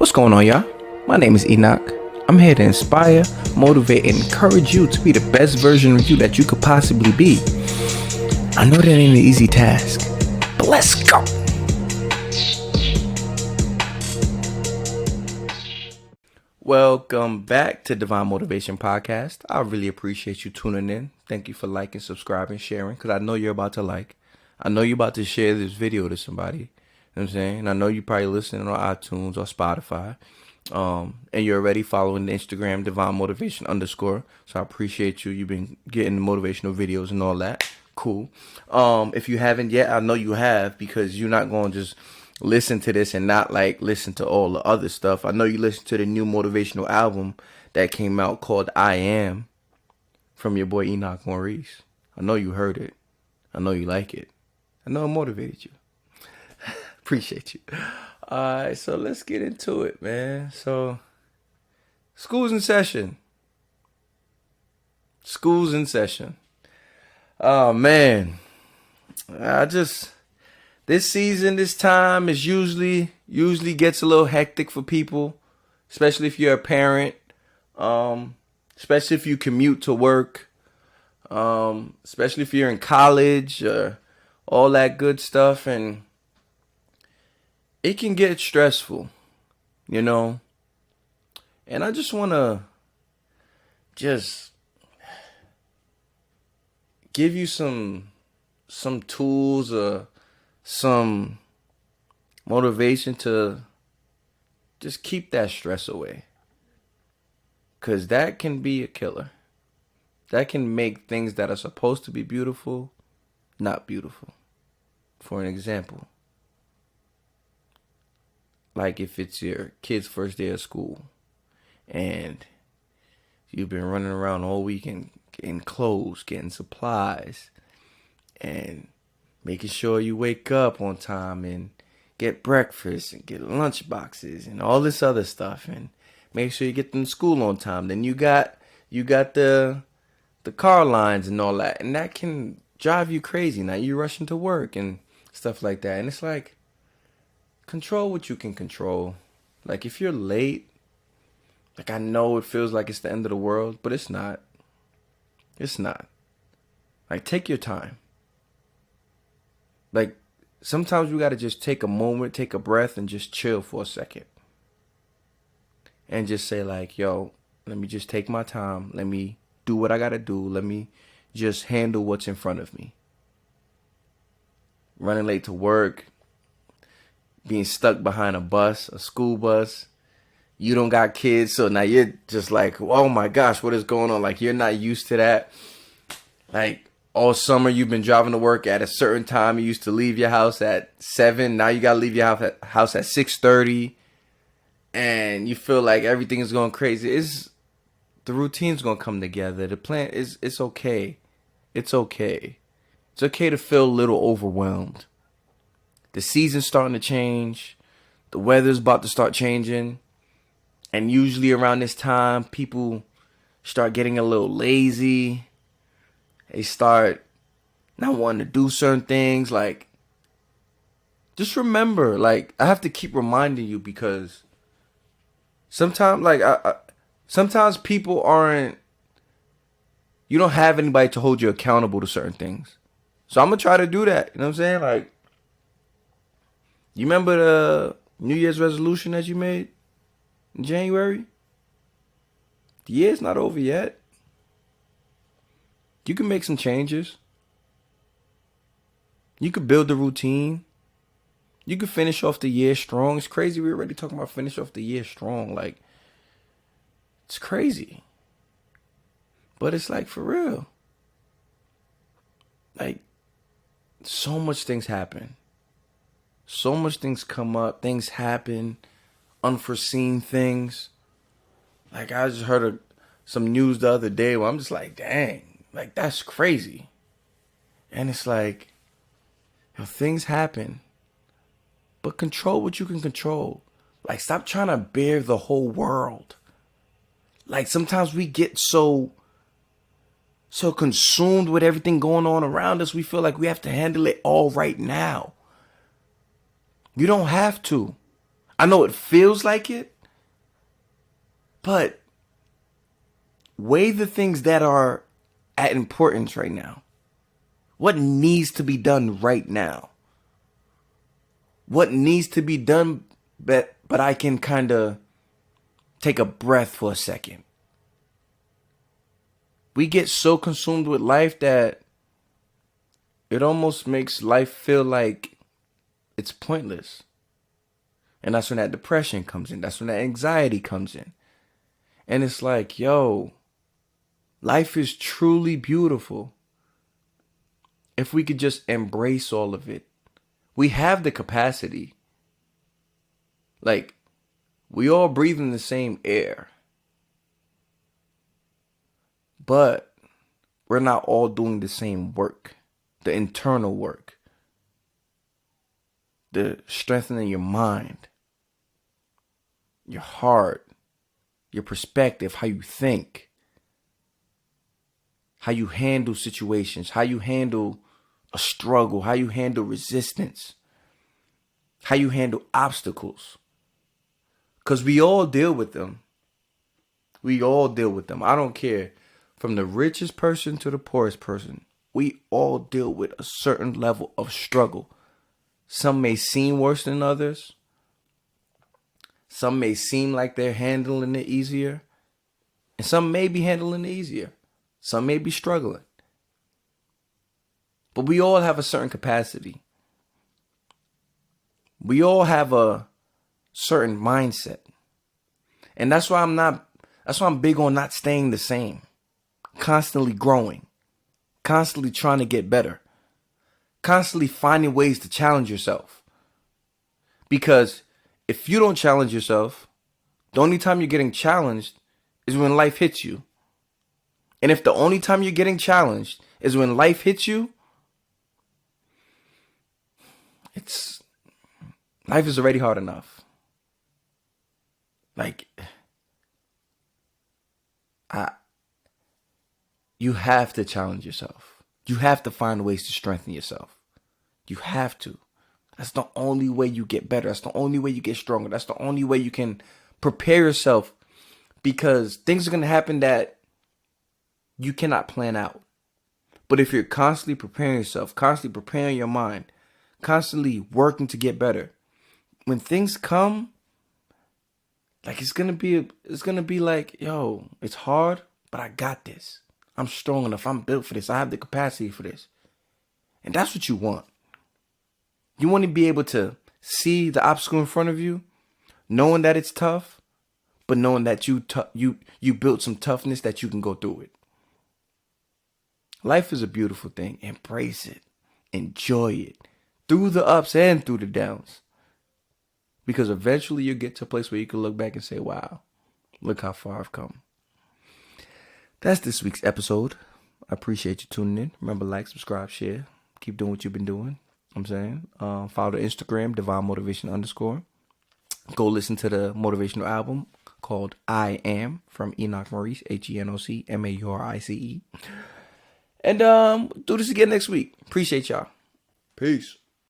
What's going on, y'all? My name is Enoch. I'm here to inspire, motivate, and encourage you to be the best version of you that you could possibly be. I know that ain't an easy task, but let's go. Welcome back to Divine Motivation Podcast. I really appreciate you tuning in. Thank you for liking, subscribing, sharing, because I know you're about to like. I know you're about to share this video to somebody. You know what I'm saying? I know you're probably listening on iTunes or Spotify. And you're already following the Instagram Divine Motivation _. So I appreciate you. You've been getting motivational videos and all that. Cool. If you haven't yet, I know you have, because you're not going to just listen to this and not like listen to all the other stuff. I know you listened to the new motivational album that came out called I Am from your boy Enoch Maurice. I know you heard it. I know you like it. I know it motivated you. Appreciate you. Alright, so let's get into it, man. So, school's in session. School's in session. Oh, man. This season, this time is usually gets a little hectic for people, especially if you're a parent, especially if you commute to work, especially if you're in college, all that good stuff, and it can get stressful, you know. And I just want to give you some tools, some motivation to just keep that stress away. 'Cause that can be a killer. That can make things that are supposed to be beautiful not beautiful. For an example, like if it's your kid's first day of school and you've been running around all weekend getting clothes, getting supplies, and making sure you wake up on time and get breakfast and get lunch boxes and all this other stuff, and make sure you get them to school on time. Then you got the car lines and all that, and that can drive you crazy. Now you're rushing to work and stuff like that, and it's like, control what you can control. Like if you're late, like I know it feels like it's the end of the world, but it's not. It's not. Like take your time. Like sometimes we gotta just take a moment, take a breath, and just chill for a second. And just say like, yo, let me just take my time. Let me do what I gotta do. Let me just handle what's in front of me. Running late to work, being stuck behind a school bus. You don't got kids, so now you're just like, oh my gosh, what is going on? Like you're not used to that. Like all summer you've been driving to work at a certain time. You used to leave your house at 7. Now you gotta leave your house at 6:30, and you feel like everything is going crazy. The routine's gonna come together. The plan is, it's okay. It's okay. It's okay to feel a little overwhelmed. The season's starting to change. The weather's about to start changing. And usually around this time, people start getting a little lazy. They start not wanting to do certain things. Like, just remember, like, I have to keep reminding you, because sometimes, like, sometimes people aren't, you don't have anybody to hold you accountable to certain things. So I'm going to try to do that. You know what I'm saying? Like, you remember the New Year's resolution that you made in January? The year's not over yet. You can make some changes. You could build the routine. You could finish off the year strong. It's crazy. We're already talking about finish off the year strong. Like, it's crazy. But it's like, for real. Like, so much things happen. So much things come up. Things happen. Unforeseen things. Like, I just heard some news the other day where I'm just like, dang, like that's crazy. And it's like, yo, things happen, but control what you can control. Like, stop trying to bear the whole world. Like, sometimes we get so consumed with everything going on around us, we feel like we have to handle it all right now. You don't have to. I know it feels like it, but weigh the things that are at importance right now. What needs to be done right now? What needs to be done, but I can kind of take a breath for a second. We get so consumed with life that it almost makes life feel like it's pointless. And that's when that depression comes in. That's when that anxiety comes in. And it's like, yo, life is truly beautiful if we could just embrace all of it. We have the capacity. Like, we all breathe in the same air. But we're not all doing the same work. The internal work. The strengthening your mind. Your heart. Your perspective. How you think. How you handle situations. How you handle a struggle. How you handle resistance. How you handle obstacles. Because we all deal with them. We all deal with them. I don't care. From the richest person to the poorest person. We all deal with a certain level of struggle. Some may seem worse than others. Some may seem like they're handling it easier. And some may be handling it easier. Some may be struggling. But we all have a certain capacity. We all have a certain mindset. And that's why I'm big on not staying the same. Constantly growing. Constantly trying to get better. Constantly finding ways to challenge yourself. Because if you don't challenge yourself, the only time you're getting challenged is when life hits you. And if the only time you're getting challenged is when life hits you, life is already hard enough. Like, you have to challenge yourself. You have to find ways to strengthen yourself. You have to. That's the only way you get better. That's the only way you get stronger. That's the only way you can prepare yourself, because things are going to happen that you cannot plan out. But if you're constantly preparing yourself, constantly preparing your mind, constantly working to get better, when things come, like it's gonna be like, yo, it's hard, but I got this. I'm strong enough. I'm built for this. I have the capacity for this. And that's what you want. You want to be able to see the obstacle in front of you, knowing that it's tough, but knowing that you built some toughness that you can go through it. Life is a beautiful thing. Embrace it. Enjoy it. Through the ups and through the downs. Because eventually you'll get to a place where you can look back and say, wow, look how far I've come. That's this week's episode. I appreciate you tuning in. Remember, like, subscribe, share. Keep doing what you've been doing. I'm saying. Follow the Instagram, Divine Motivation _. Go listen to the motivational album called I Am from Enoch Maurice, HENOC MAURICE. And do this again next week. Appreciate y'all. Peace.